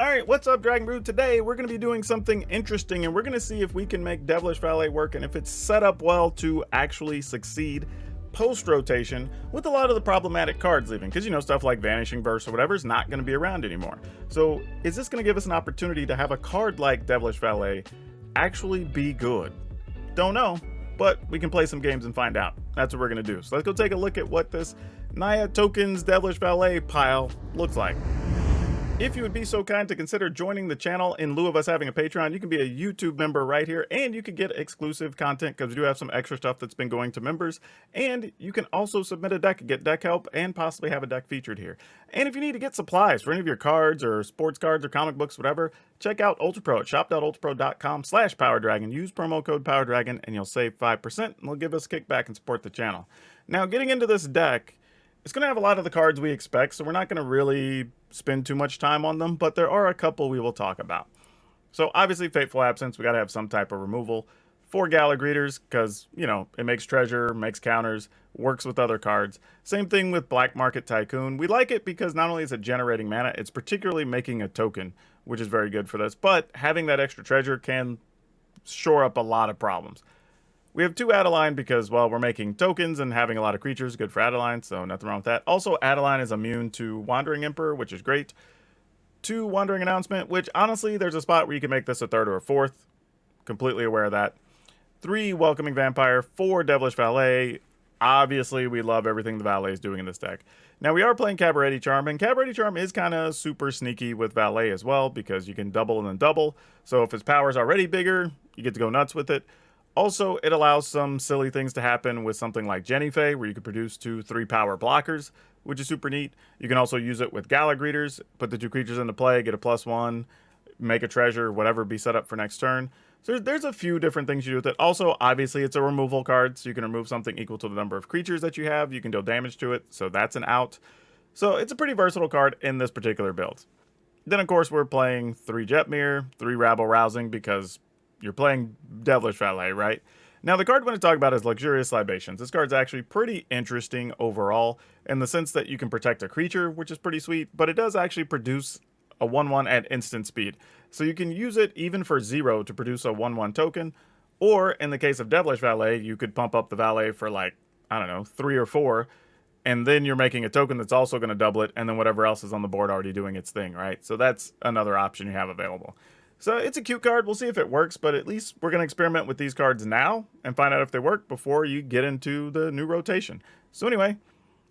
Alright, what's up, Dragon Brood? Today we're going to be doing something interesting, and we're going to see if we can make Devilish Valet work and if it's set up well to actually succeed post-rotation with a lot of the problematic cards leaving. Because, you know, stuff like Vanishing Burst or whatever is not going to be around anymore. So, is this going to give us an opportunity to have a card like Devilish Valet actually be good? Don't know, but we can play some games and find out. That's what we're going to do. So let's go take a look at what this Naya Tokens Devilish Valet pile looks like. If you would be so kind to consider joining the channel in lieu of us having a Patreon, you can be a YouTube member right here, and you can get exclusive content because we do have some extra stuff that's been going to members. And you can also submit a deck, get deck help, and possibly have a deck featured here. And if you need to get supplies for any of your cards or sports cards or comic books, whatever, check out UltraPro at shop.ultrapro.com/PowrDragn. Use promo code PowrDragn and you'll save 5%, and they'll give us a kickback and support the channel. Now, getting into this deck, it's going to have a lot of the cards we expect, so we're not going to really spend too much time on them, but there are a couple we will talk about. So obviously Fateful Absence, we got to have some type of removal. 4 Gala Greeters, because, you know, it makes treasure, makes counters, works with other cards. Same thing with Black Market Tycoon. We like it because not only is it generating mana, it's particularly making a token, which is very good for this, but having that extra treasure can shore up a lot of problems. We have 2 Adeline because, well, we're making tokens and having a lot of creatures, good for Adeline, so nothing wrong with that. Also, Adeline is immune to Wandering Emperor, which is great. 2 Wandering Announcement, which, honestly, there's a spot where you can make this a 3rd or a 4th. Completely aware of that. 3 Welcoming Vampire, 4 Devilish Valet. Obviously, we love everything the Valet is doing in this deck. Now, we are playing Cabaret Charm, and Cabaret Charm is kind of super sneaky with Valet as well, because you can double and then double. So if his power is already bigger, you get to go nuts with it. Also, it allows some silly things to happen with something like Jennifer, where you can produce 2/3 power blockers, which is super neat. You can also use it with Gala Greeters, put the 2 creatures into play, get a +1, make a treasure, whatever, be set up for next turn. So there's a few different things you do with it. Also, obviously, it's a removal card, so you can remove something equal to the number of creatures that you have. You can deal damage to it, so that's an out. So it's a pretty versatile card in this particular build. Then, of course, we're playing 3 Jetmir, 3 Rabble Rousing, because you're playing Devilish Valet, right? Now, the card I want to talk about is Luxurious Libations. This card's actually pretty interesting overall in the sense that you can protect a creature, which is pretty sweet, but it does actually produce a 1/1 at instant speed. So you can use it even for 0 to produce a 1/1 token, or in the case of Devilish Valet, you could pump up the Valet for like, I don't know, 3 or 4, and then you're making a token that's also going to double it, and then whatever else is on the board already doing its thing, right? So that's another option you have available. So it's a cute card. We'll see if it works, but at least we're going to experiment with these cards now and find out if they work before you get into the new rotation. So anyway,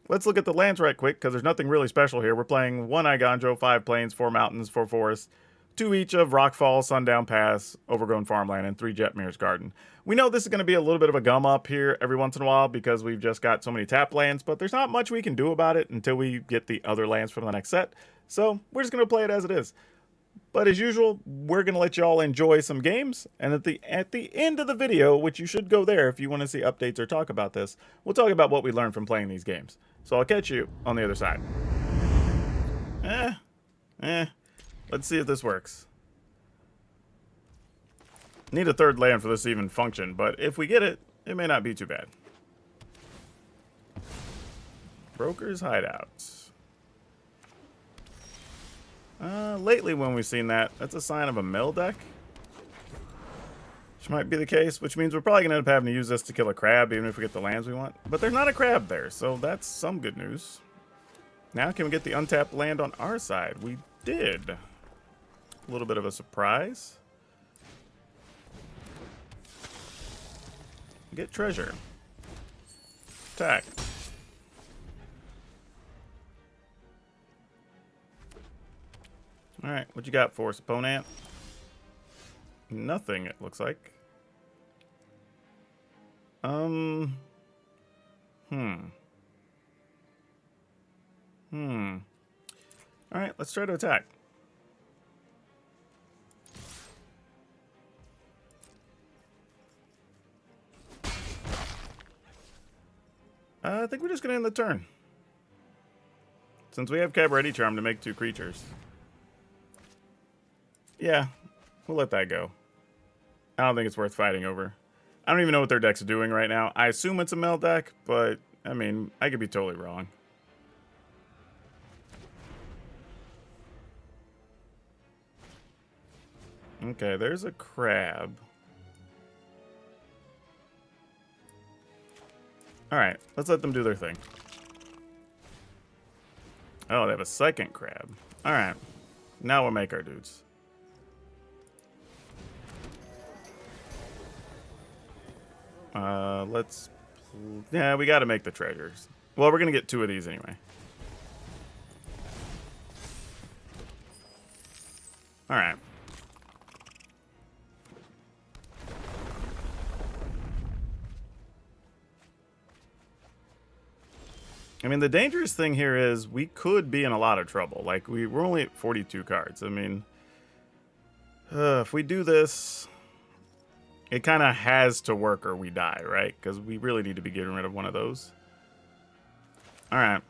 let's look at the lands right quick because there's nothing really special here. We're playing 1 Igandro, 5 Plains, 4 Mountains, 4 Forests, 2 each of Rockfall, Sundown Pass, Overgrown Farmland, and 3 Jetmir's Garden. We know this is going to be a little bit of a gum up here every once in a while because we've just got so many tap lands, but there's not much we can do about it until we get the other lands from the next set. So we're just going to play it as it is. But as usual, we're going to let you all enjoy some games, and at the end of the video, which you should go there if you want to see updates or talk about this, we'll talk about what we learned from playing these games. So I'll catch you on the other side. Let's see if this works. Need a 3rd land for this to even function, but if we get it, it may not be too bad. Broker's Hideout. Lately when we've seen that, that's a sign of a mill deck. Which might be the case, which means we're probably going to end up having to use this to kill a crab, even if we get the lands we want. But there's not a crab there, so that's some good news. Now can we get the untapped land on our side? We did. A little bit of a surprise. Get treasure. Attack. Alright, what you got for us, opponent? Nothing, it looks like. Alright, let's try to attack. I think we're just going to end the turn. Since we have Cabaret Charm to make 2 creatures. Yeah, we'll let that go. I don't think it's worth fighting over. I don't even know what their deck's doing right now. I assume it's a mill deck, but, I mean, I could be totally wrong. Okay, there's a crab. Alright, let's let them do their thing. Oh, they have a second crab. Alright, now we'll make our dudes. Let's... Yeah, we gotta make the treasures. Well, we're gonna get 2 of these anyway. Alright. I mean, the dangerous thing here is we could be in a lot of trouble. Like, we're only at 42 cards. I mean, if we do this, it kind of has to work or we die, right? Because we really need to be getting rid of one of those. All right.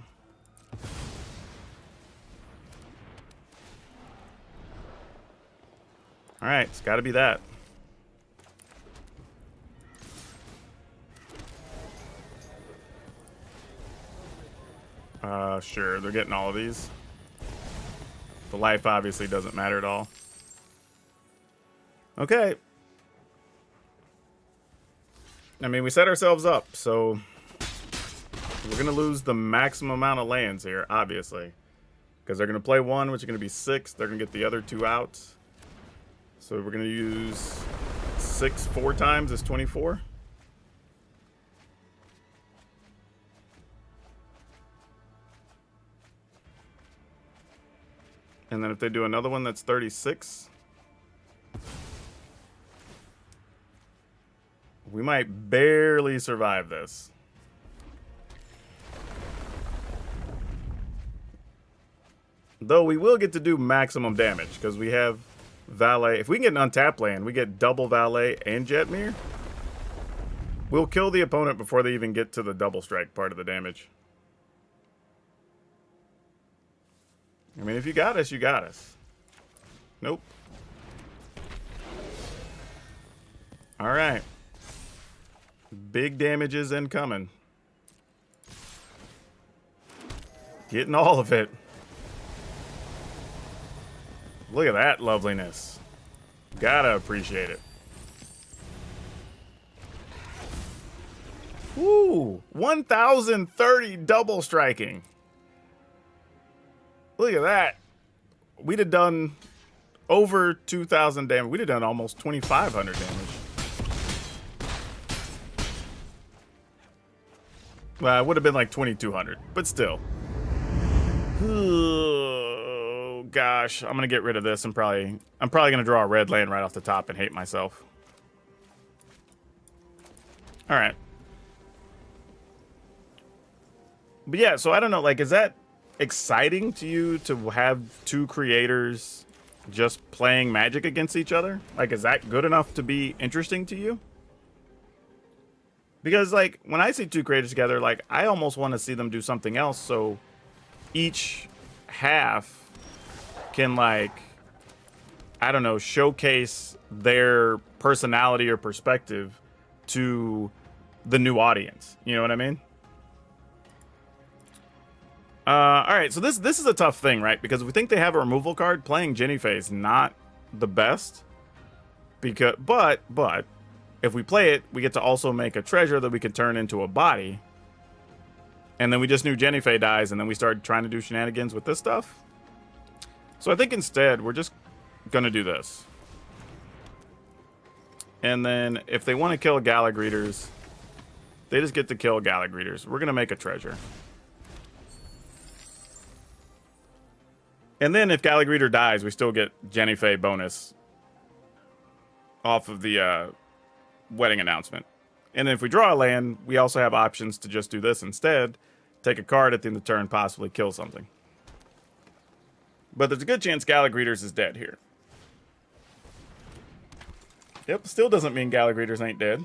All right, it's got to be that. Sure, they're getting all of these. The life obviously doesn't matter at all. Okay. I mean, we set ourselves up, so we're going to lose the maximum amount of lands here, obviously. Because they're going to play 1, which is going to be 6. They're going to get the other 2 out. So we're going to use 6 4 times is 24. And then if they do another one, that's 36. We might barely survive this. Though we will get to do maximum damage because we have Valet. If we can get an untapped land, we get double Valet and Jetmir. We'll kill the opponent before they even get to the double strike part of the damage. I mean, if you got us, you got us. Nope. All right. Big damages incoming. Getting all of it. Look at that loveliness. Gotta appreciate it. Woo! 1,030 double striking. Look at that. We'd have done over 2,000 damage. We'd have done almost 2,500 damage. Well, it would have been like 2,200, but still. Oh, gosh. I'm going to get rid of this. I'm probably going to draw a red land right off the top and hate myself. All right. But yeah, so I don't know. Like, is that exciting to you to have 2 creators just playing Magic against each other? Like, is that good enough to be interesting to you? Because, like, when I see 2 creators together, like, I almost want to see them do something else so each half can, like, I don't know, showcase their personality or perspective to the new audience. You know what I mean? All right, so this is a tough thing, right? Because we think they have a removal card. Playing Jennifer is not the best. Because, but if we play it, we get to also make a treasure that we can turn into a body. And then we just knew Jennifer dies, and then we start trying to do shenanigans with this stuff. So I think instead, we're just going to do this. And then if they want to kill Galagreeters, they just get to kill Galagreeters. We're going to make a treasure. And then if Galagreeter dies, we still get Jennifer bonus off of the wedding announcement. And then if we draw a land, we also have options to just do this instead. Take a card at the end of the turn, possibly kill something. But there's a good chance Galagreeters is dead here. Yep, still doesn't mean Galagreeters ain't dead.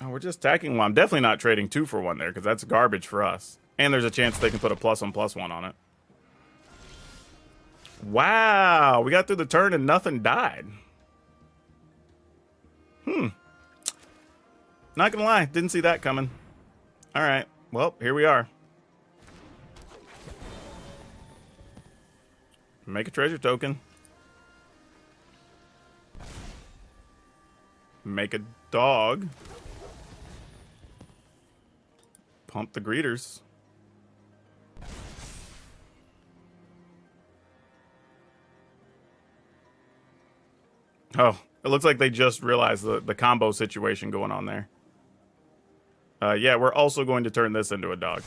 Oh, we're just attacking one. I'm definitely not trading 2 for 1 there, because that's garbage for us. And there's a chance they can put a +1/+1 on it. Wow, we got through the turn and nothing died. Not gonna lie, didn't see that coming. All right, well, here we are. Make a treasure token. Make a dog. Pump the greeters. Oh, it looks like they just realized the combo situation going on there. Yeah, we're also going to turn this into a dog.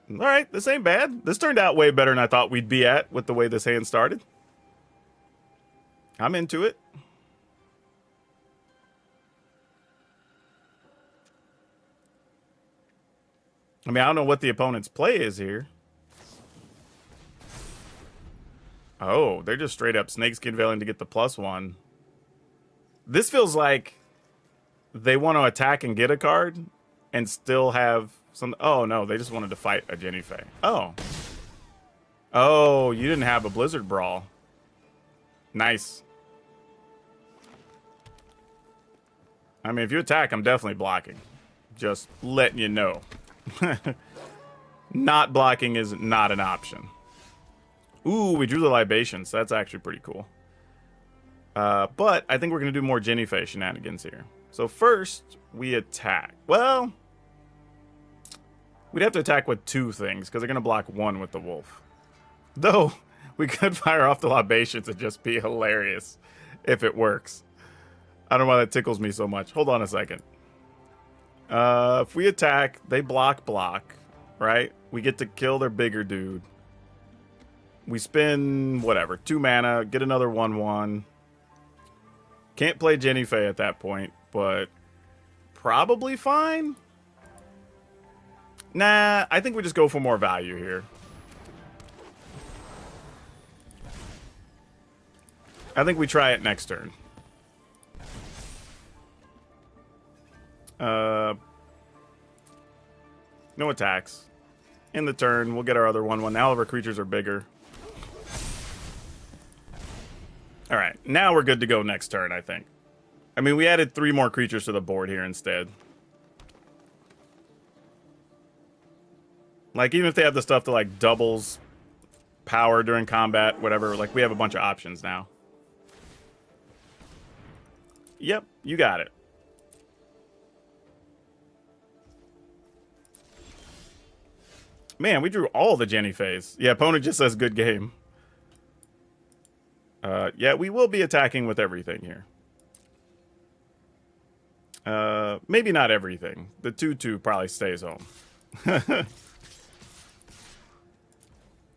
All right, this ain't bad. This turned out way better than I thought we'd be at with the way this hand started. I'm into it. I mean, I don't know what the opponent's play is here. Oh, they're just straight up Snakeskin Veiling to get the +1. This feels like they want to attack and get a card and still have some... Oh, no, they just wanted to fight a Jenny Fae. Oh. Oh, you didn't have a Blizzard Brawl. Nice. I mean, if you attack, I'm definitely blocking. Just letting you know. Not blocking is not an option. Ooh, we drew the Libations. That's actually pretty cool. But I think we're going to do more Jenny Fae shenanigans here. So first, we attack. Well, we'd have to attack with 2 things, because they're going to block 1 with the wolf. Though, we could fire off the Libations and just be hilarious if it works. I don't know why that tickles me so much. Hold on a second. If we attack, they block, right? We get to kill their bigger dude. We spend, whatever, 2 mana, get another 1/1. Can't play Jenny Fae at that point, but probably fine. Nah, I think we just go for more value here. I think we try it next turn. No attacks. In the turn, we'll get our other 1/1. Now all of our creatures are bigger. Alright, now we're good to go next turn, I think. I mean, we added 3 more creatures to the board here instead. Like, even if they have the stuff that, like, doubles power during combat, whatever, like, we have a bunch of options now. Yep, you got it. Man, we drew all the Jenny Faes. Yeah, opponent just says good game. Yeah, we will be attacking with everything here. Maybe not everything. The 2/2 probably stays home.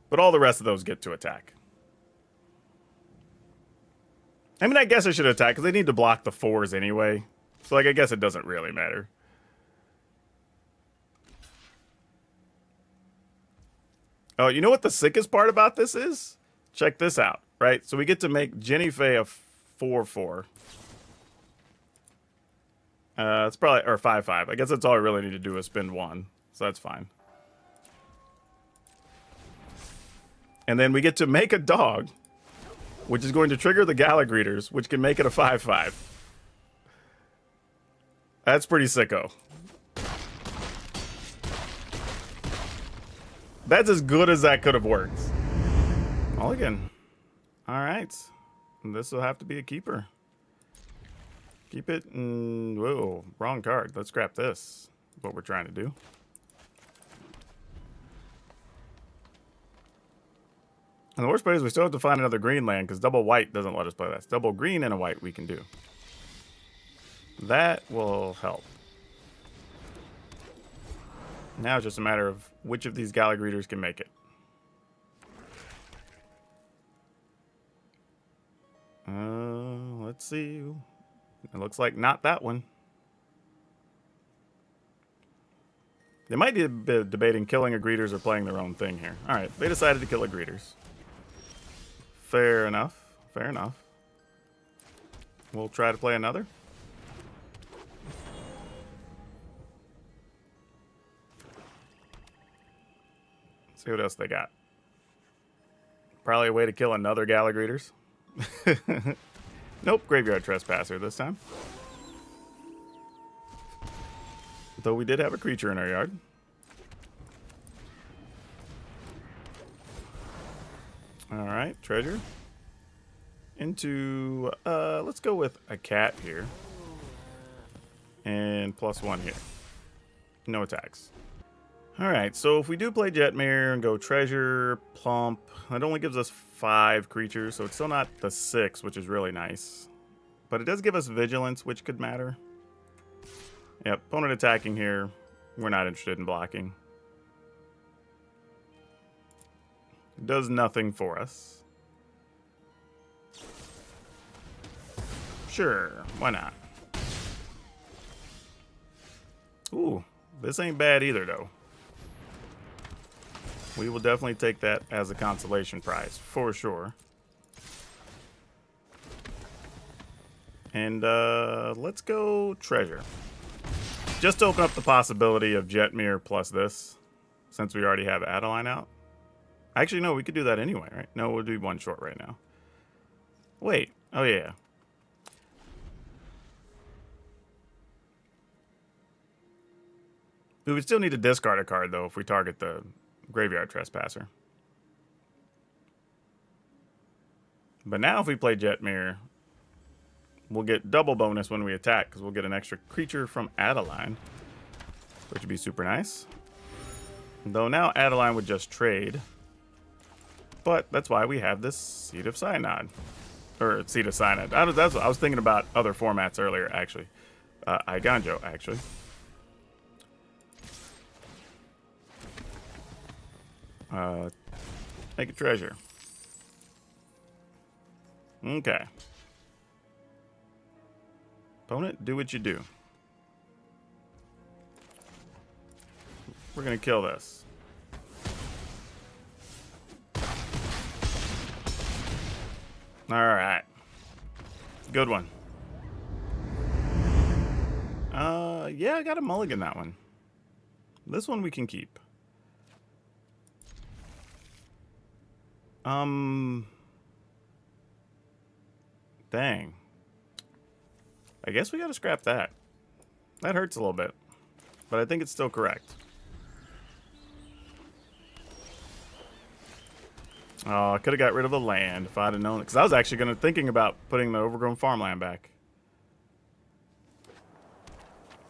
But all the rest of those get to attack. I mean, I guess I should attack, because they need to block the 4s anyway. So, like, I guess it doesn't really matter. Oh, you know what the sickest part about this is? Check this out, right? So we get to make Jenny Fae a 4/4. It's probably, or 5/5. I guess that's all I really need to do is spend 1. So that's fine. And then we get to make a dog, which is going to trigger the Gala Greeters, which can make it a 5/5. That's pretty sicko. That's as good as that could have worked. Mulligan. Alright. This will have to be a keeper. Keep it. Whoa, wrong card. Let's scrap this. What we're trying to do. And the worst part is we still have to find another green land, because double white doesn't let us play that. It's double green and a white we can do. That will help. Now it's just a matter of which of these Gala Greeters can make it. Let's see. It looks like not that one. They might be debating killing a Greeters or playing their own thing here. Alright, they decided to kill a Greeters. Fair enough. Fair enough. We'll try to play another. See what else they got. Probably a way to kill another Gala Greeters. Nope, Graveyard Trespasser this time. Though we did have a creature in our yard. Alright, treasure. Into, let's go with a cat here. And +1 here. No attacks. Alright, so if we do play Jetmir and go treasure, plump, it only gives us 5 creatures, so it's still not the 6, which is really nice. But it does give us vigilance, which could matter. Yep, opponent attacking here. We're not interested in blocking. It does nothing for us. Sure, why not? Ooh, this ain't bad either, though. We will definitely take that as a consolation prize, for sure. And let's go treasure. Just to open up the possibility of Jetmir plus this, since we already have Adeline out. Actually, no, we could do that anyway, right? No, we'll do one short right now. Wait, oh yeah. We would still need to discard a card, though, if we target the Graveyard Trespasser. But now if we play Jetmir, we'll get double bonus when we attack, because we'll get an extra creature from Adeline, which would be super nice. Though now Adeline would just trade. But that's why we have this Seed of Cyanide. Or Seed of Cyanide. I was thinking about other formats earlier, actually. Iganjo, actually. Make a treasure. Okay. Opponent, do what you do. We're gonna kill this. Alright. Good one. Yeah, I got a mulligan that one. This one we can keep. Dang. I guess we gotta scrap that. That hurts a little bit. But I think it's still correct. Oh, I could have got rid of the land if I'd have known it. Because I was actually thinking about putting the overgrown farmland back.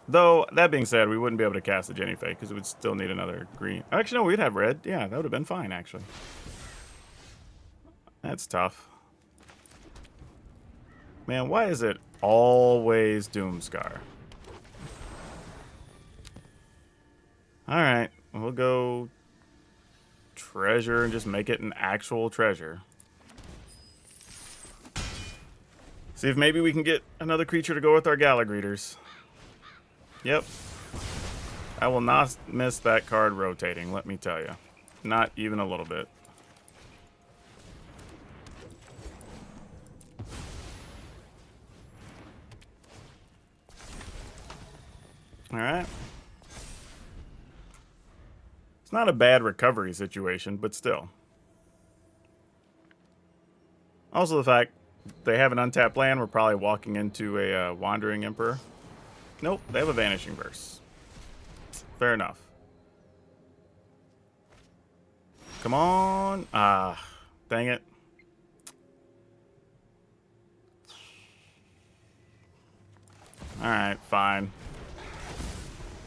Though, that being said, we wouldn't be able to cast the Jennifer because it would still need another green. Actually, no, we'd have red. Yeah, that would have been fine, actually. That's tough. Man, why is it always Doomscar? Alright, we'll go treasure and just make it an actual treasure. See if maybe we can get another creature to go with our Galagreeters. Yep. I will not miss that card rotating, let me tell you. Not even a little bit. Alright. It's not a bad recovery situation, but still. Also the fact they have an untapped land, we're probably walking into a Wandering Emperor. Nope, they have a Vanishing Verse. Fair enough. Come on. Ah, dang it. Alright, fine.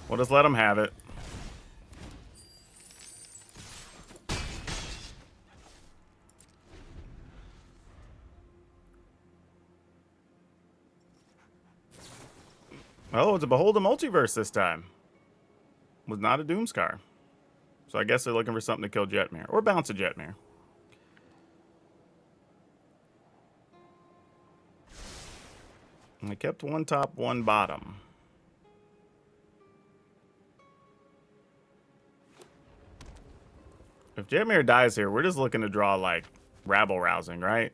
We'll just let them have it. Oh, it's a Behold the Multiverse this time. Was not a Doomscar. So I guess they're looking for something to kill Jetmir. Or bounce a Jetmir. And they kept one top, one bottom. If Jetmir dies here, we're just looking to draw, like, Rabble Rousing, right?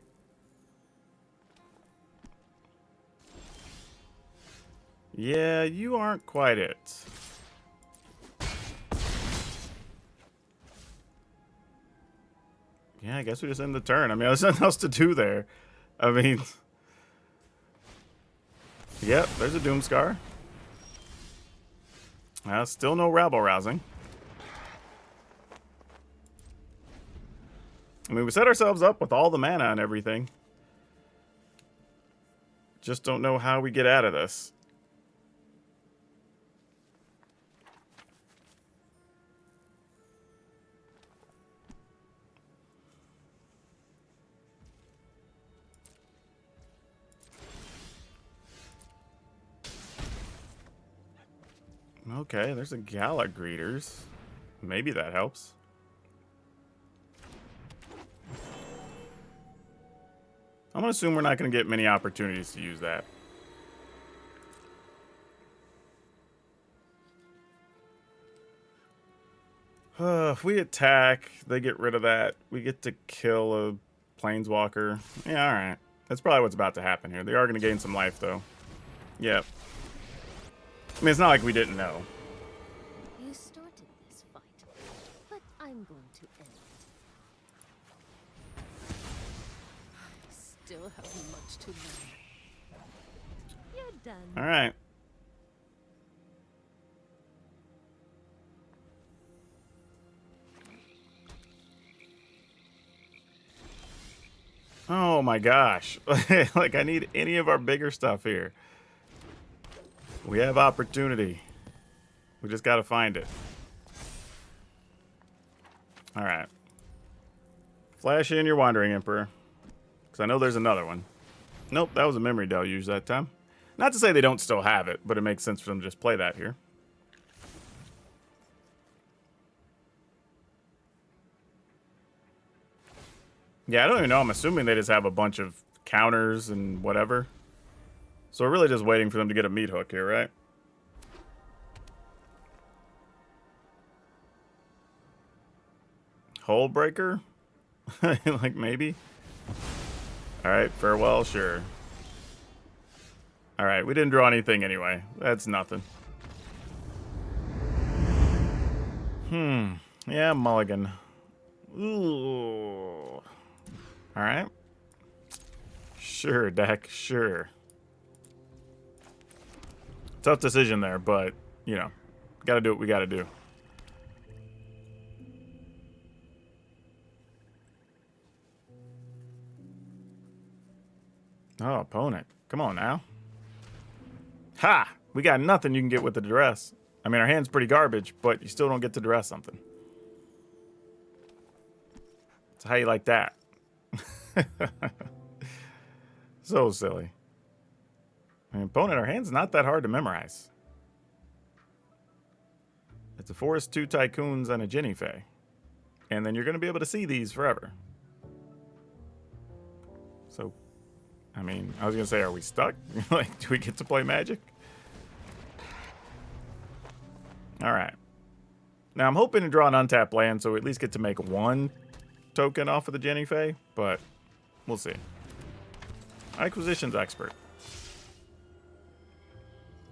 Yeah, you aren't quite it. Yeah, I guess we just end the turn. I mean, there's nothing else to do there. I mean... Yep, there's a Doomscar. Still no Rabble Rousing. I mean, we set ourselves up with all the mana and everything. Just don't know how we get out of this. Okay, there's a Gala Greeters. Maybe that helps. I'm gonna assume we're not gonna get many opportunities to use that. If we attack, they get rid of that. We get to kill a Planeswalker. Yeah, alright. That's probably what's about to happen here. They are gonna gain some life, though. Yep. I mean, it's not like we didn't know. You started this fight, but I'm going to end it. I still have much to learn. You're done. All right. Oh my gosh. Like, I need any of our bigger stuff here. We have opportunity. We just got to find it. All right. Flash in your Wandering Emperor. Because I know there's another one. Nope, that was a Memory Deluge that time. Not to say they don't still have it, but it makes sense for them to just play that here. Yeah, I don't even know. I'm assuming they just have a bunch of counters and whatever. So we're really just waiting for them to get a meat hook here, right? Hole breaker? Like, maybe? Alright, farewell, sure. Alright, we didn't draw anything anyway. That's nothing. Yeah, mulligan. Ooh. Alright. Sure, deck, sure. Tough decision there, but, you know, gotta do what we gotta do. Oh, opponent. Come on now. Ha! We got nothing you can get with the duress. I mean, our hand's pretty garbage, but you still don't get to duress something. So how you like that? So silly. I mean, opponent, our hand's not that hard to memorize. It's a Forest, 2 Tycoons, and a Jenny Fay. And then you're going to be able to see these forever. So, I mean, I was going to say, are we stuck? Like, do we get to play Magic? Alright. Now, I'm hoping to draw an untapped land, so we at least get to make 1 token off of the Jenny Fay, but we'll see. Acquisitions expert.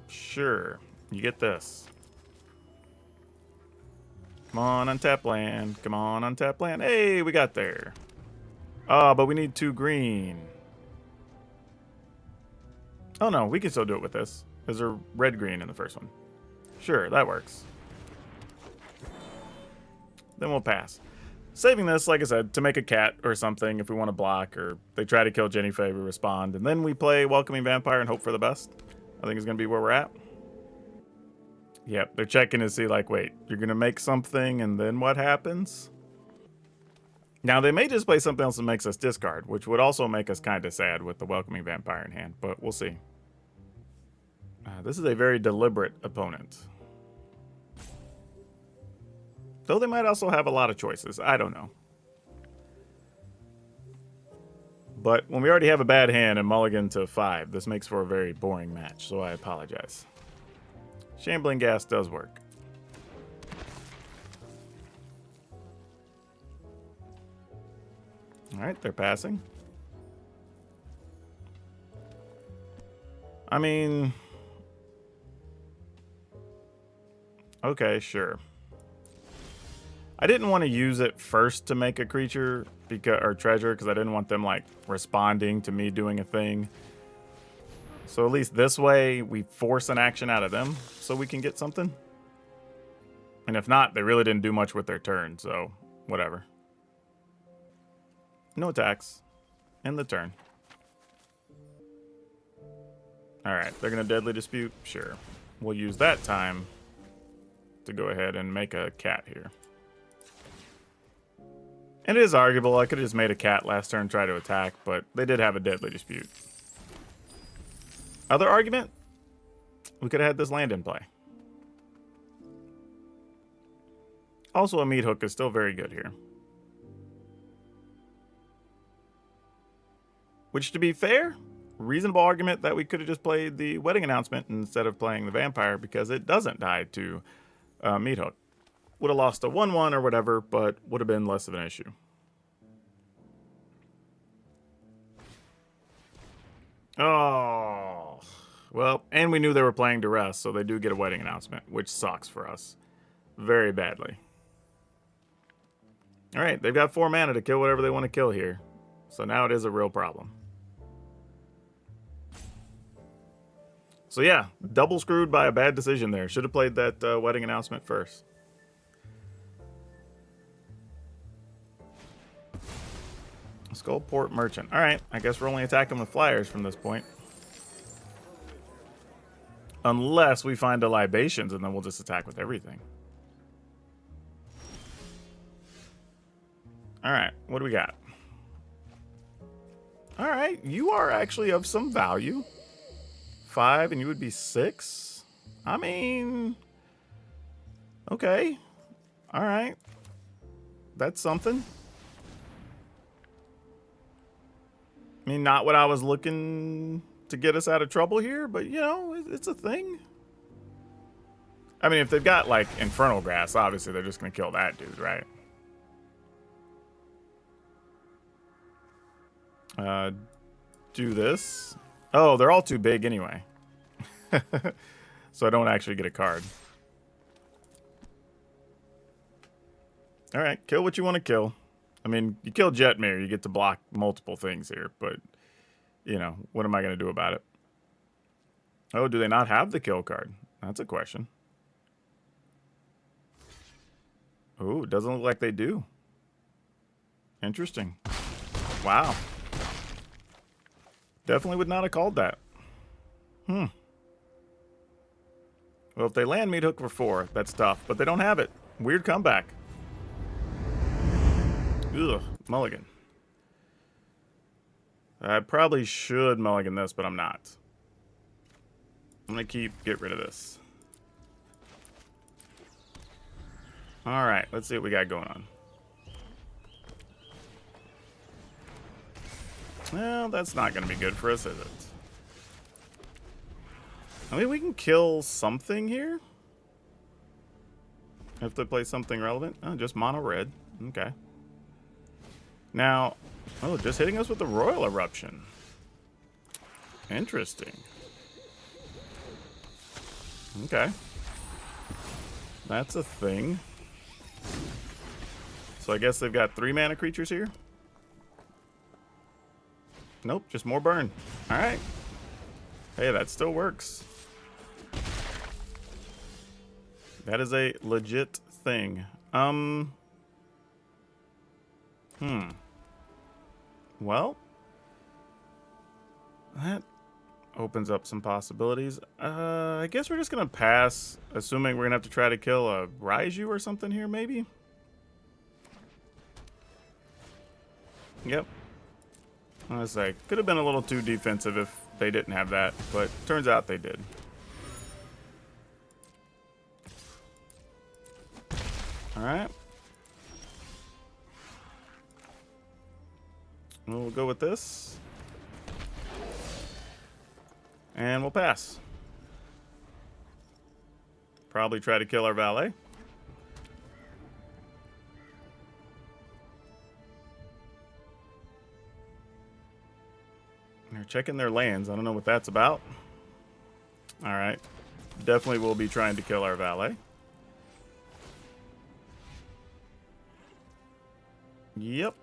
Sure. You get this. Come on, untap land. Come on, untap land. Hey, we got there. Oh, but we need 2 green. Oh, no. We can still do it with this. There's a red-green in the first one. Sure, that works. Then we'll pass. Saving this, like I said, to make a cat or something if we want to block, or they try to kill Jenny Fay, we respond. And then we play Welcoming Vampire and hope for the best. I think it's going to be where we're at. Yep, they're checking to see, like, wait, you're going to make something and then what happens? Now, they may just play something else that makes us discard, which would also make us kind of sad with the Welcoming Vampire in hand, but we'll see. This is a very deliberate opponent. Though they might also have a lot of choices. I don't know. But when we already have a bad hand and mulligan to 5, this makes for a very boring match, so I apologize. Shambling Gas does work. Alright, they're passing. I mean... okay, sure. I didn't want to use it first to make a creature or treasure because I didn't want them like responding to me doing a thing. So at least this way we force an action out of them so we can get something. And if not, they really didn't do much with their turn, so whatever. No attacks. End the turn. Alright, they're going to Deadly Dispute? Sure. We'll use that time to go ahead and make a cat here. And it is arguable. I could have just made a cat last turn and try to attack, but they did have a Deadly Dispute. Other argument? We could have had this land in play. Also, a Meat Hook is still very good here. Which, to be fair, reasonable argument that we could have just played the Wedding Announcement instead of playing the Vampire because it doesn't die to Meat Hook. Would have lost a 1-1 or whatever, but would have been less of an issue. Oh. Well, and we knew they were playing Duress, so they do get a Wedding Announcement, which sucks for us. Very badly. Alright, they've got 4 mana to kill whatever they want to kill here. So now it is a real problem. So yeah, double screwed by a bad decision there. Should have played that Wedding Announcement first. Skullport Merchant. Alright, I guess we're only attacking with flyers from this point. Unless we find a Libations, and then we'll just attack with everything. Alright, what do we got? Alright, you are actually of some value. 5 and you would be 6? I mean... Okay. Alright. That's something. I mean, not what I was looking to get us out of trouble here, but, you know, it's a thing. I mean, if they've got, like, Infernal Grass, obviously they're just going to kill that dude, right? Do this. Oh, they're all too big anyway. So I don't actually get a card. Alright, kill what you want to kill. I mean, you kill Jetmir, you get to block multiple things here, but, you know, what am I going to do about it? Oh, do they not have the kill card? That's a question. Oh, it doesn't look like they do. Interesting. Wow. Definitely would not have called that. Well, if they land Meat Hook for 4, that's tough, but they don't have it. Weird comeback. Ugh, mulligan. I probably should mulligan this, but I'm not. I'm going to get rid of this. Alright, let's see what we got going on. Well, that's not going to be good for us, is it? I mean, we can kill something here. If they play something relevant. Oh, just mono red. Okay. Now, oh, just hitting us with the Royal Eruption. Interesting. Okay. That's a thing. So I guess they've got 3 mana creatures here. Nope, just more burn. Alright. Hey, that still works. That is a legit thing. Well, that opens up some possibilities. I guess we're just gonna pass, assuming we're gonna have to try to kill a Raiju or something here, maybe? Yep. I was like, could have been a little too defensive if they didn't have that, but turns out they did. Alright. We'll go with this. And we'll pass. Probably try to kill our valet. They're checking their lands. I don't know what that's about. Alright. Definitely will be trying to kill our valet. Yep.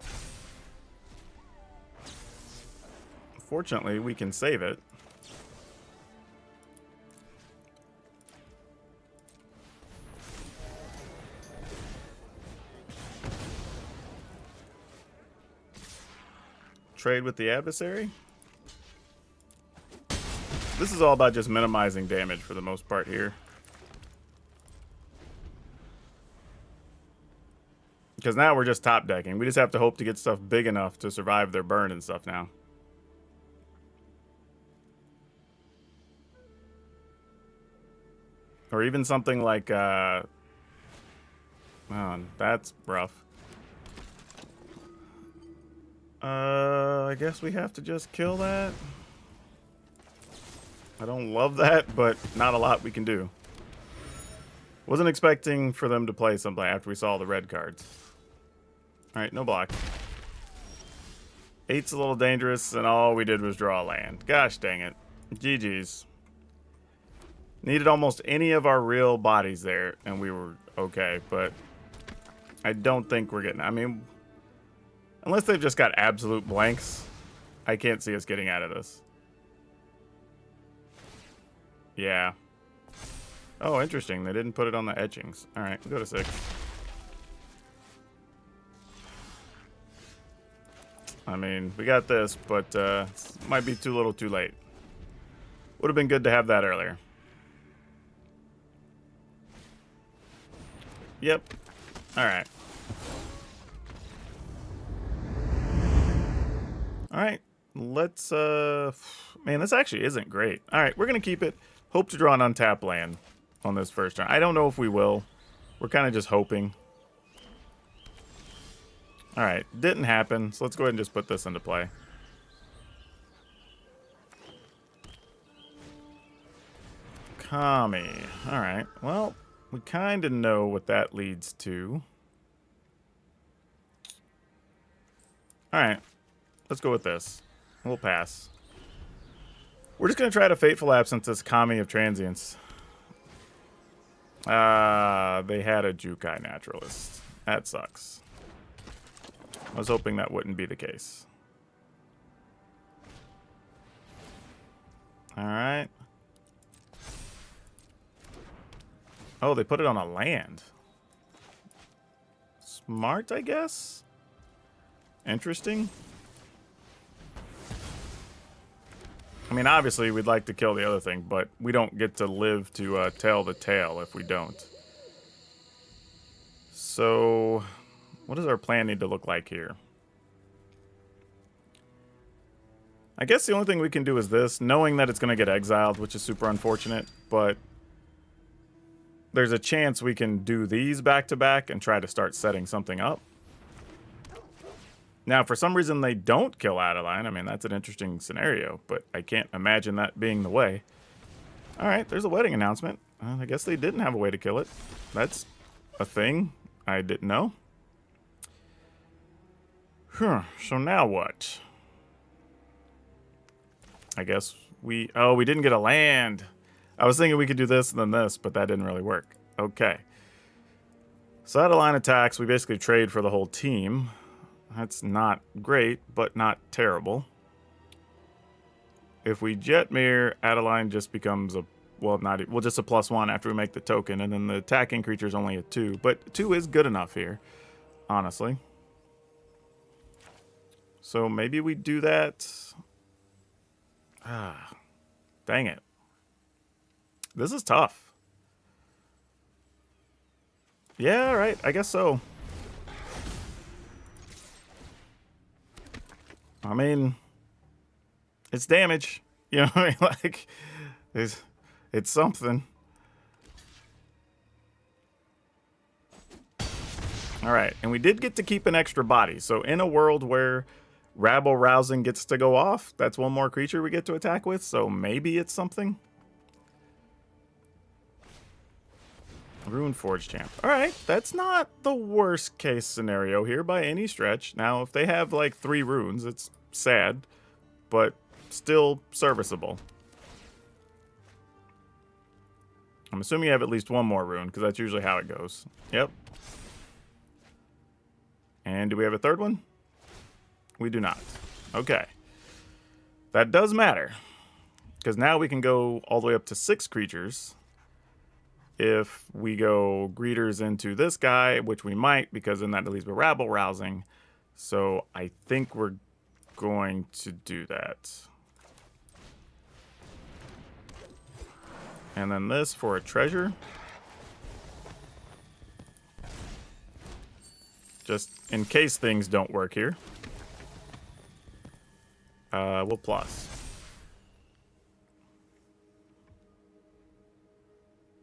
Fortunately, we can save it. trade with the adversary. This is all about just minimizing damage for the most part here. Because now we're just top decking. We just have to hope to get stuff big enough to survive their burn and stuff now. Or even something like, oh, that's rough. I guess we have to just kill that. I don't love that, but not a lot we can do. Wasn't expecting for them to play something after we saw the red cards. Alright, no block. 8's a little dangerous, and all we did was draw a land. Gosh dang it. GG's. Needed almost any of our real bodies there, and we were okay, but I don't think we're getting... I mean, unless they've just got absolute blanks, I can't see us getting out of this. Yeah. Oh, interesting. They didn't put it on the etchings. Alright, we'll go to 6. I mean, we got this, but might be too little too late. Would have been good to have that earlier. Yep. Alright. Alright. Let's, man, this actually isn't great. Alright, we're going to keep it. Hope to draw an untapped land on this first turn. I don't know if we will. We're kind of just hoping. Alright, didn't happen, so let's go ahead and just put this into play. Kami. Alright, well, we kind of know what that leads to. Alright, let's go with this. We'll pass. We're just going to try to Fateful Absence this Kami of Transience. They had a Jukai Naturalist. That sucks. I was hoping that wouldn't be the case. Alright. Oh, they put it on a land. Smart, I guess? Interesting. I mean, obviously, we'd like to kill the other thing, but we don't get to live to tell the tale if we don't. So, what does our plan need to look like here? I guess the only thing we can do is this, knowing that it's going to get exiled, which is super unfortunate, but there's a chance we can do these back-to-back and try to start setting something up. Now, for some reason, they don't kill Adeline. I mean, that's an interesting scenario, but I can't imagine that being the way. All right, there's a wedding announcement. I guess they didn't have a way to kill it. That's a thing I didn't know. So now what? I guess we... Oh, we didn't get a land. I was thinking we could do this and then this, but that didn't really work. Okay. So Adeline attacks. We basically trade for the whole team. That's not great, but not terrible. If we Jetmir, Adeline just becomes a... Well, not... Well, just a +1 after we make the token, and then the attacking creature is only a 2. But 2 is good enough here, honestly. So maybe we do that... Ah, dang it. This is tough. Yeah, all right, I guess so. I mean, it's damage. You know what I mean? Like, it's something. All right, and we did get to keep an extra body. So in a world where Rabble Rousing gets to go off, that's one more creature we get to attack with. So maybe it's something. Rune Forge Champ. All right, that's not the worst case scenario here by any stretch. Now, if they have like 3 runes, it's sad, but still serviceable. I'm assuming you have at least 1 more rune, because that's usually how it goes. Yep. And do we have a 3rd one? We do not. Okay. That does matter, because now we can go all the way up to 6 creatures. If we go greeters into this guy, which we might, because then that leaves a Rabble Rousing. So I think we're going to do that. And then this for a treasure. Just in case things don't work here. We'll plus.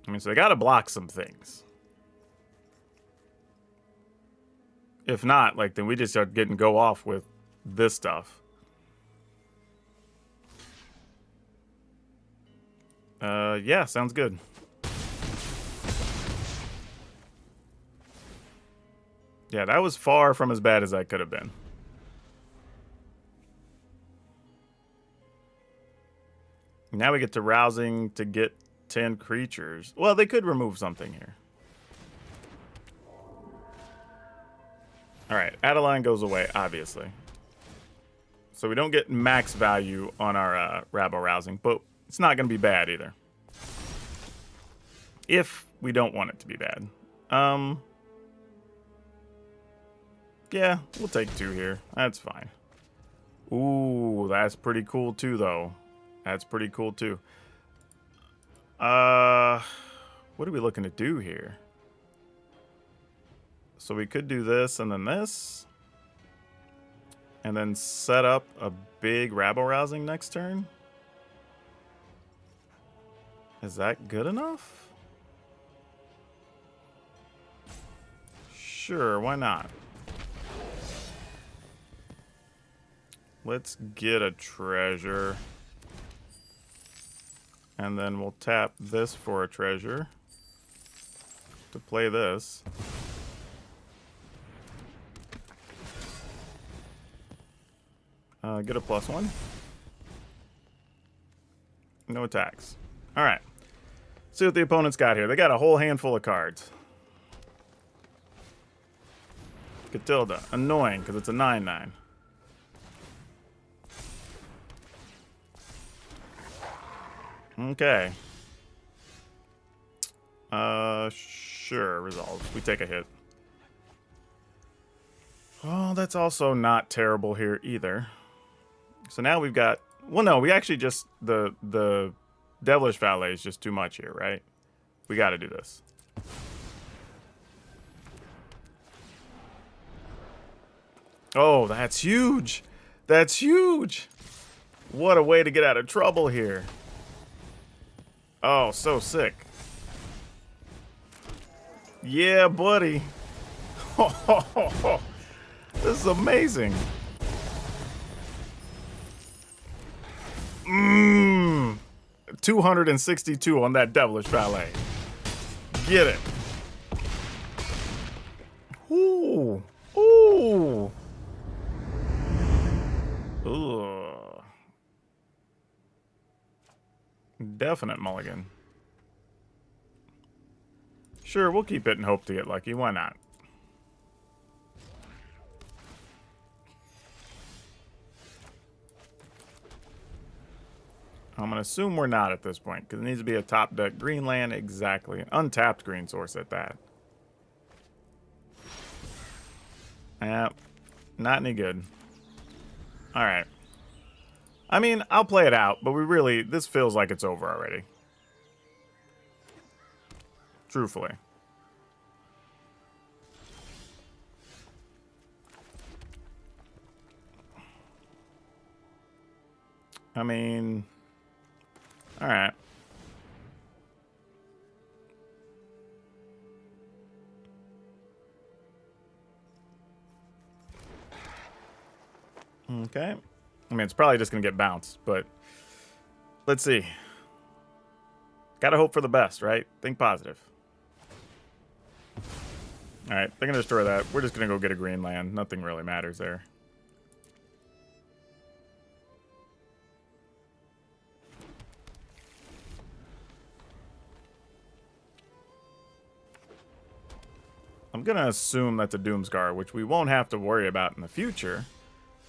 I mean, so they gotta block some things. If not, like, then we just start getting go off with this stuff. Yeah, sounds good. Yeah, that was far from as bad as I could have been. Now we get to rousing to get 10 creatures. Well, they could remove something here. Alright, Adeline goes away, obviously. So we don't get max value on our rabble rousing, but it's not going to be bad either. If we don't want it to be bad. Yeah, we'll take 2 here. That's fine. Ooh, that's pretty cool too, though. That's pretty cool too. What are we looking to do here? So we could do this and then this. And then set up a big rabble rousing next turn. Is that good enough? Sure, why not? Let's get a treasure. And then we'll tap this for a treasure to play this. Get a +1. No attacks. All right. See what the opponent's got here. They got a whole handful of cards. Catilda. Annoying because it's a 9/9. Okay. Sure. Resolves. We take a hit. Well, that's also not terrible here either. So now we've got... Well, no, we actually just... The Devilish Valet is just too much here, right? We got to do this. Oh, that's huge! That's huge! What a way to get out of trouble here. Oh, so sick. Yeah, buddy. This is amazing. 262 on that Devilish Valet. Get it. Ooh. Ooh. Ugh. Definite mulligan. Sure, we'll keep it and hope to get lucky. Why not? I'm going to assume we're not at this point, because it needs to be a top deck green land. Exactly. An untapped green source at that. Yep. Not any good. Alright. I mean, I'll play it out, but this feels like it's over already. Truthfully. I mean... Alright. Okay. I mean, it's probably just going to get bounced, but... Let's see. Gotta hope for the best, right? Think positive. Alright, they're going to destroy that. We're just going to go get a green land. Nothing really matters there. I'm going to assume that's a Doomscar, which we won't have to worry about in the future.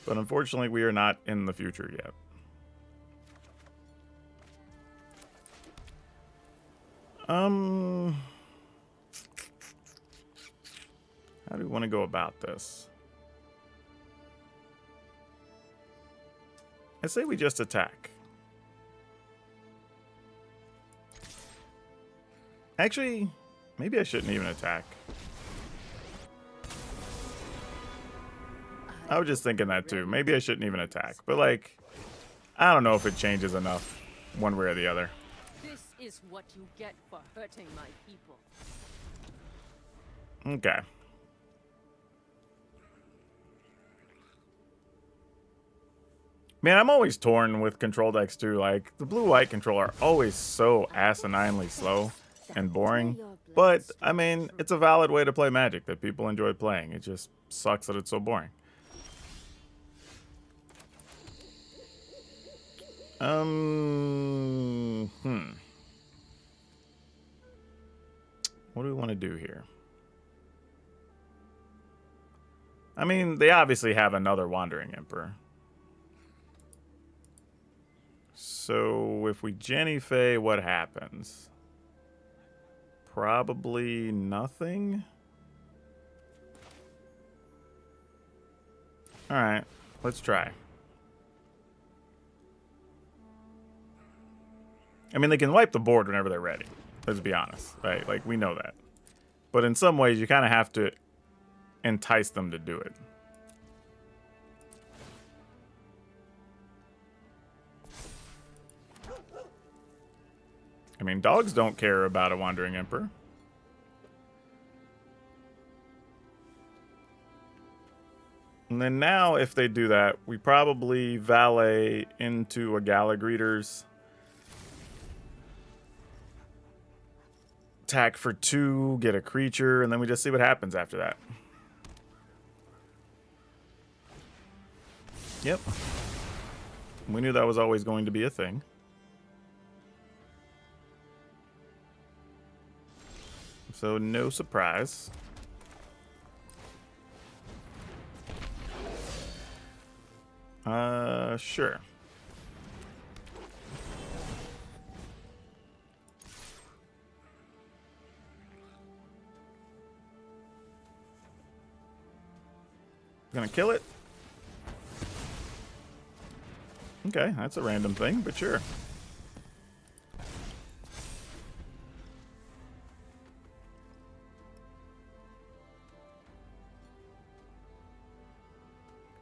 But unfortunately, we are not in the future yet. How do we want to go about this? I say we just attack. Actually, maybe I shouldn't even attack. I was just thinking that too. Maybe I shouldn't even attack. But like, I don't know if it changes enough one way or the other. This is what you get for hurting my people. Okay. Man, I'm always torn with control decks too. Like, the blue-white control are always so asininely slow and boring. But, I mean, it's a valid way to play Magic that people enjoy playing. It just sucks that it's so boring. What do we want to do here? I mean, they obviously have another Wandering Emperor. So if we Jenny Fey, what happens? Probably nothing. Alright, let's try. I mean, they can wipe the board whenever they're ready. Let's be honest, right? Like, we know that. But in some ways, you kind of have to entice them to do it. I mean, dogs don't care about a Wandering Emperor. And then now, if they do that, we probably valet into a Galagreeters. Attack for 2, get a creature, and then we just see what happens after that. Yep. We knew that was always going to be a thing. So no surprise. Sure. Gonna kill it? Okay, that's a random thing, but sure.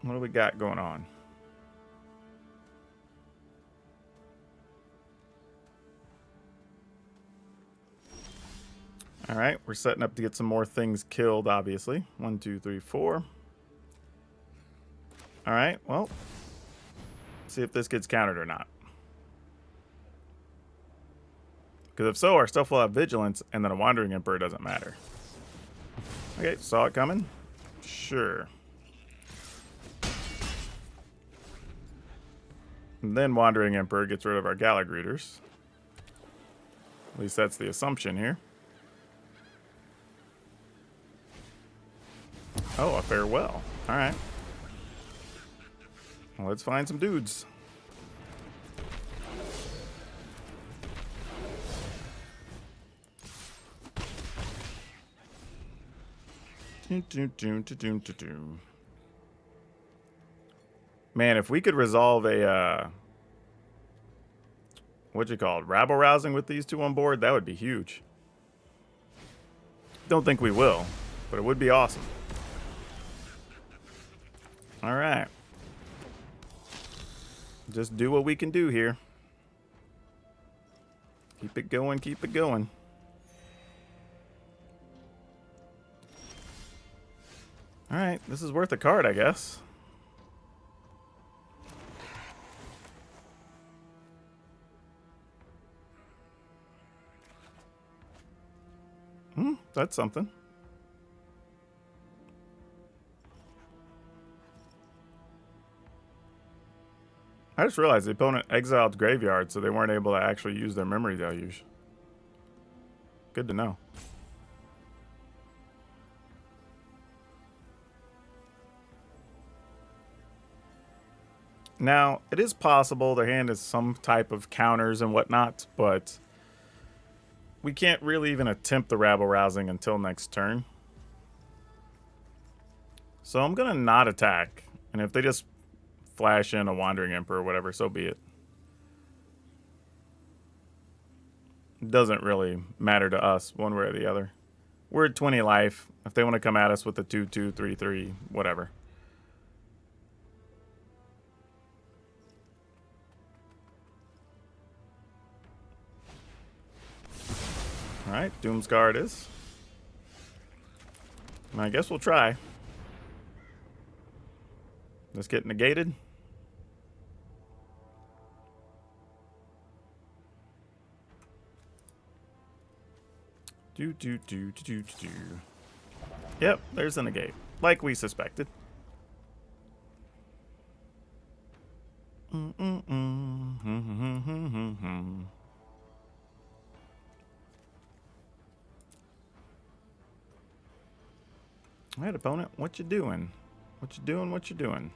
What do we got going on? All right, we're setting up to get some more things killed, obviously. 1, 2, 3, 4. All right, well, see if this gets countered or not. Because if so, our stuff will have Vigilance, and then a Wandering Emperor doesn't matter. Okay, saw it coming? Sure. And then Wandering Emperor gets rid of our Galagreeters. At least that's the assumption here. Oh, a farewell. All right. Well, let's find some dudes. Man, if we could resolve a what'd you call it, rabble rousing with these two on board, that would be huge. Don't think we will, but it would be awesome. All right. Just do what we can do here. Keep it going, keep it going. All right, this is worth a card, I guess. That's something. I just realized the opponent exiled graveyard, so they weren't able to actually use their memory deluge. Good to know. Now, it is possible their hand is some type of counters and whatnot, but we can't really even attempt the rabble rousing until next turn. So I'm going to not attack, and if they just flash in a Wandering Emperor or whatever, so be it. It doesn't really matter to us one way or the other. We're at 20 life. If they want to come at us with a 2/2, 3/3, whatever. Alright, Doomscar it is. I guess we'll try. Let's get negated. Do. Yep, there's a negate. Like we suspected. Alright, opponent, what you doing? What you doing? What you doing?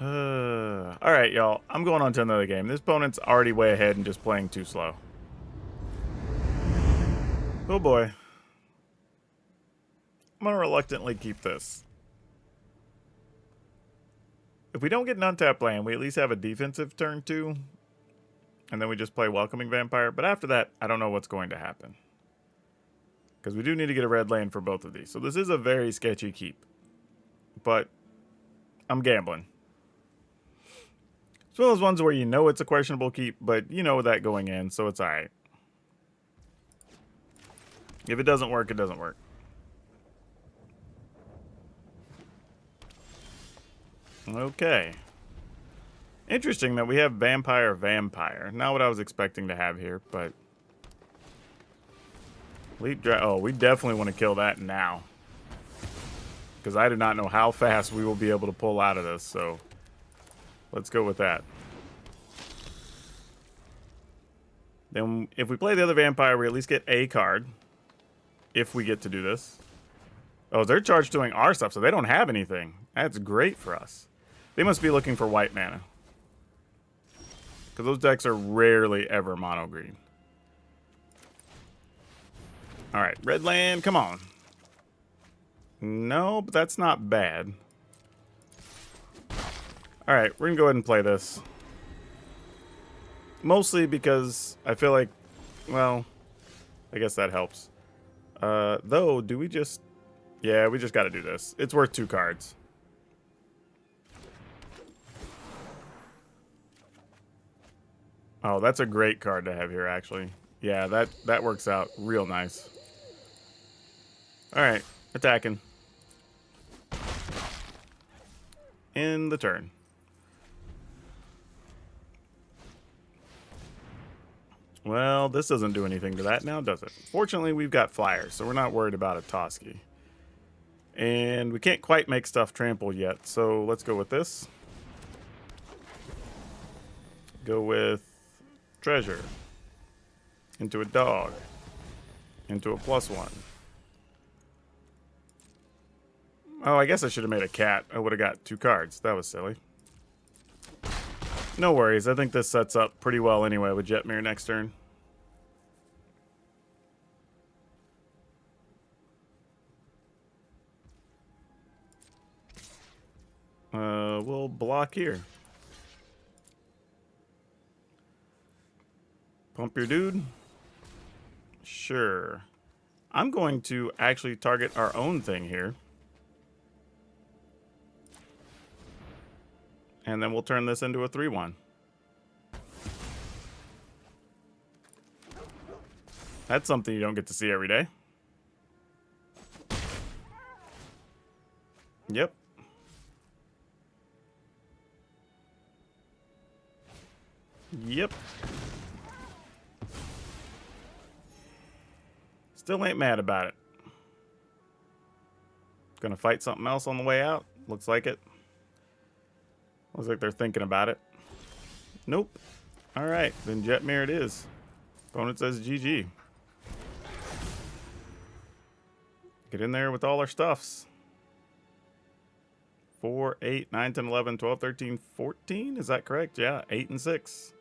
Alright, y'all. I'm going on to another game. This opponent's already way ahead and just playing too slow. Oh boy. I'm going to reluctantly keep this. If we don't get an untapped land, we at least have a defensive turn 2. And then we just play Welcoming Vampire. But after that, I don't know what's going to happen. Because we do need to get a red lane for both of these. So this is a very sketchy keep. But I'm gambling. It's one of those ones where you know it's a questionable keep, but you know that going in, so it's alright. If it doesn't work, it doesn't work. Okay. Interesting that we have Vampire. Not what I was expecting to have here, but... Oh, we definitely want to kill that now. Because I do not know how fast we will be able to pull out of this, so... Let's go with that. Then if we play the other Vampire, we at least get a card. If we get to do this. Oh, they're charged doing our stuff, so they don't have anything. That's great for us. They must be looking for white mana. Because those decks are rarely ever mono green. Alright, red land, come on. No, but that's not bad. Alright, we're going to go ahead and play this. Mostly because I feel like, well, I guess that helps. Though, do we just... Yeah, we just got to do this. It's worth 2 cards. Oh, that's a great card to have here, actually. Yeah, that works out real nice. Alright, attacking. In the turn. Well, this doesn't do anything to that now, does it? Fortunately, we've got flyers, so we're not worried about a Toski. And we can't quite make stuff trample yet, so let's go with this. Go with treasure. Into a dog. Into a +1. Oh, I guess I should have made a cat. I would have got 2 cards. That was silly. No worries. I think this sets up pretty well anyway with Jetmir next turn. We'll block here. Pump your dude. Sure. I'm going to actually target our own thing here. And then we'll turn this into a 3/1. That's something you don't get to see every day. Yep. Yep. Still ain't mad about it. Gonna fight something else on the way out. Looks like it. Looks like they're thinking about it. Nope. Alright, then Jetmir it is. Opponent says GG. Get in there with all our stuffs. 4, 8, 9, 10, 11, 12, 13, 14? Is that correct? Yeah, 8 and 6.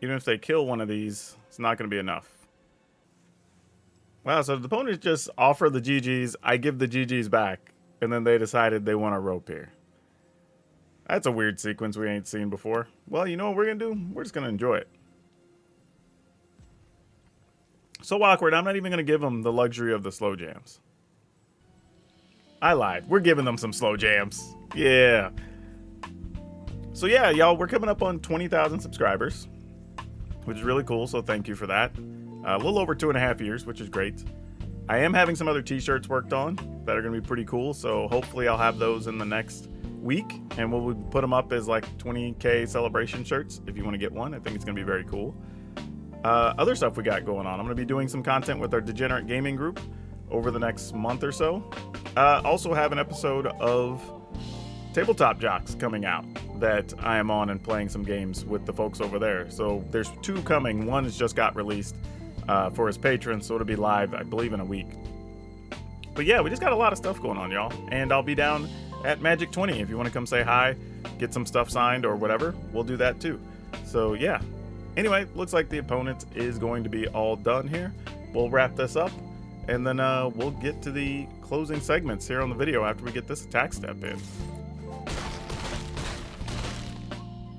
Even if they kill one of these, it's not going to be enough. Wow, so the opponents just offer the GGs, I give the GGs back, and then they decided they want a rope here. That's a weird sequence we ain't seen before. Well, you know what we're going to do? We're just going to enjoy it. So awkward, I'm not even going to give them the luxury of the slow jams. I lied. We're giving them some slow jams. Yeah. So yeah, y'all, we're coming up on 20,000 subscribers, which is really cool, so thank you for that. A little over 2.5 years, which is great. I am having some other t-shirts worked on that are going to be pretty cool, so hopefully I'll have those in the next week, and we'll put them up as like 20K celebration shirts if you want to get one. I think it's going to be very cool. Other stuff we got going on. I'm going to be doing some content with our Degenerate Gaming group over the next month or so. Also have an episode of Tabletop Jocks coming out that I am on and playing some games with the folks over there. So there's 2 coming. One has just got released for his patrons, so it'll be live, I believe, in a week. But yeah, we just got a lot of stuff going on, y'all. And I'll be down at Magic 20 if you want to come say hi, get some stuff signed or whatever. We'll do that too. So yeah. Anyway, looks like the opponent is going to be all done here. We'll wrap this up, and then we'll get to the closing segments here on the video after we get this attack step in.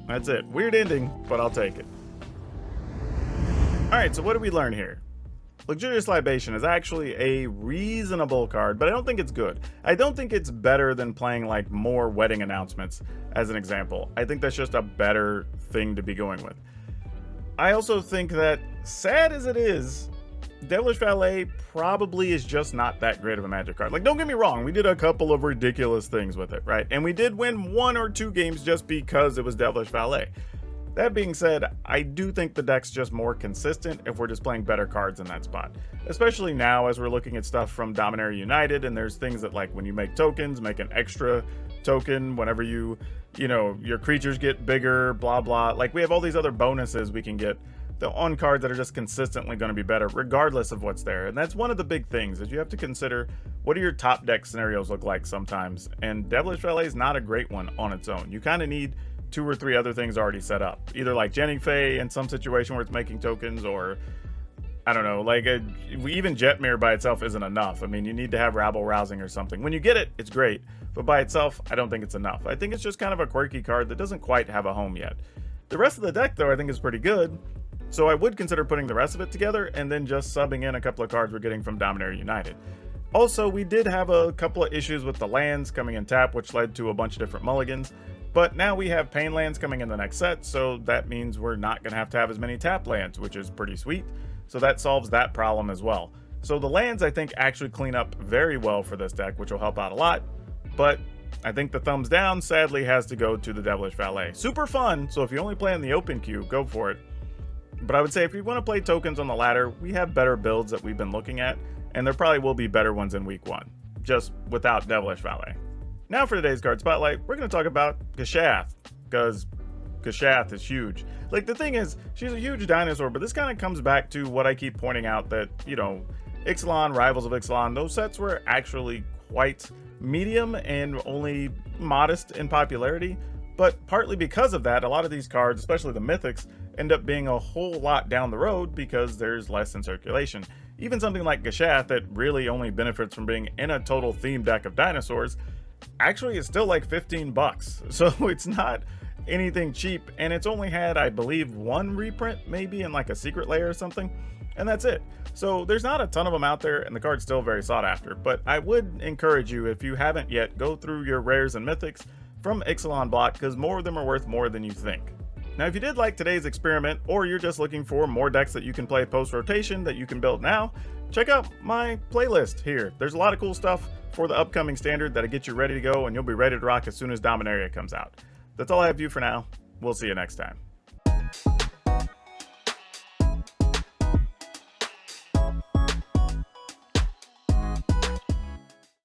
That's it. Weird ending, but I'll take it. Alright, so what did we learn here? Luxurious Libation is actually a reasonable card, but I don't think it's good. I don't think it's better than playing like more wedding announcements, as an example. I think that's just a better thing to be going with. I also think that, sad as it is, Devilish Valet probably is just not that great of a Magic card. Like, don't get me wrong, we did a couple of ridiculous things with it, right? And we did win 1 or 2 games just because it was Devilish Valet. That being said, I do think the deck's just more consistent if we're just playing better cards in that spot. Especially now as we're looking at stuff from Dominaria United, and there's things that, like, when you make tokens, make an extra token whenever you know, your creatures get bigger, blah blah. Like, we have all these other bonuses we can get on cards that are just consistently going to be better regardless of what's there. And that's one of the big things, is you have to consider what do your top deck scenarios look like sometimes, and Devilish Valet is not a great one on its own. You kind of need 2 or 3 other things already set up, either like Jenny Faye in some situation where it's making tokens, or I don't know, like even Jetmir by itself isn't enough. I mean, you need to have Rabble Rousing or something. When you get it, it's great, but by itself, I don't think it's enough. I think it's just kind of a quirky card that doesn't quite have a home yet. The rest of the deck, though, I think is pretty good, so I would consider putting the rest of it together and then just subbing in a couple of cards we're getting from Dominaria United. Also, we did have a couple of issues with the lands coming in tap, which led to a bunch of different mulligans. But now we have Pain lands coming in the next set, so that means we're not going to have as many tap lands, which is pretty sweet. So that solves that problem as well. So the lands, I think, actually clean up very well for this deck, which will help out a lot. But I think the thumbs down, sadly, has to go to the Devilish Valet. Super fun, so if you only play in the open queue, go for it. But I would say if you want to play tokens on the ladder, we have better builds that we've been looking at, and there probably will be better ones in week 1, just without Devilish Valet. Now for today's card spotlight, we're going to talk about Gishath, because Gishath is huge. Like, the thing is, she's a huge dinosaur, but this kind of comes back to what I keep pointing out, that, you know, Ixalan, Rivals of Ixalan, those sets were actually quite medium and only modest in popularity, but partly because of that, a lot of these cards, especially the mythics, end up being a whole lot down the road because there's less in circulation. Even something like Gishath, that really only benefits from being in a total theme deck of dinosaurs, actually is still like $15, so it's not anything cheap, and it's only had, I believe, 1 reprint maybe in like a secret layer or something, and that's it. So there's not a ton of them out there, and the card's still very sought after. But I would encourage you, if you haven't yet, go through your rares and mythics from Ixalan block, because more of them are worth more than you think. Now, if you did like today's experiment, or you're just looking for more decks that you can play post-rotation that you can build now, check out my playlist here. There's a lot of cool stuff for the upcoming standard that'll get you ready to go, and you'll be ready to rock as soon as Dominaria comes out. That's all I have for you for now. We'll see you next time.